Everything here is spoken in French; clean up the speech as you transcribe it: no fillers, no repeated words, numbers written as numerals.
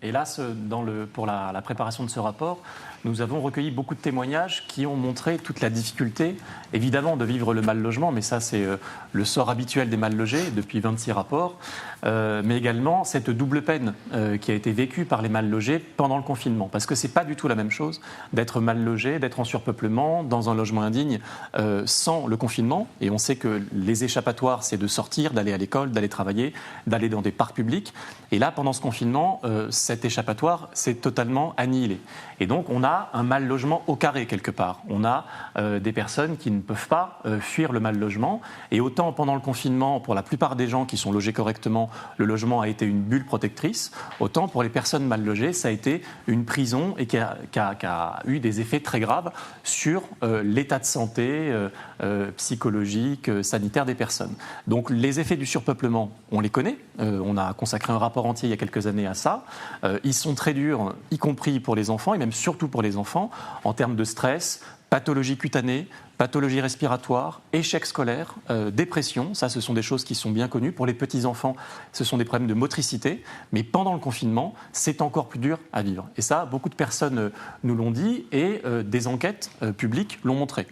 Et là, pour la préparation de ce rapport, nous avons recueilli beaucoup de témoignages qui ont montré toute la difficulté, évidemment, de vivre le mal-logement, mais ça, c'est le sort habituel des mal-logés depuis 26 rapports, mais également cette double peine qui a été vécue par les mal-logés pendant le confinement. Parce que ce n'est pas du tout la même chose d'être mal-logé, d'être en surpeuplement, dans un logement indigne, sans le confinement. Et on sait que les échappatoires, c'est de sortir, d'aller à l'école, d'aller travailler, d'aller dans des parcs publics. Et là, pendant ce confinement, cet échappatoire s'est totalement annihilé. Et donc, on a un mal-logement au carré, quelque part. On a des personnes qui ne peuvent pas fuir le mal-logement. Et autant pendant le confinement, pour la plupart des gens qui sont logés correctement, le logement a été une bulle protectrice, autant pour les personnes mal logées, ça a été une prison et qui a eu des effets très graves sur l'état de santé psychologique, sanitaire des personnes. Donc les effets du surpeuplement, on les connaît. On a consacré un rapport entier il y a quelques années à ça. Ils sont très durs, y compris pour les enfants, et même surtout pour les enfants, en termes de stress, pathologie cutanée, pathologie respiratoire, échec scolaire, dépression. Ça, ce sont des choses qui sont bien connues. Pour les petits-enfants, ce sont des problèmes de motricité. Mais pendant le confinement, c'est encore plus dur à vivre. Et ça, beaucoup de personnes nous l'ont dit et des enquêtes publiques l'ont montré.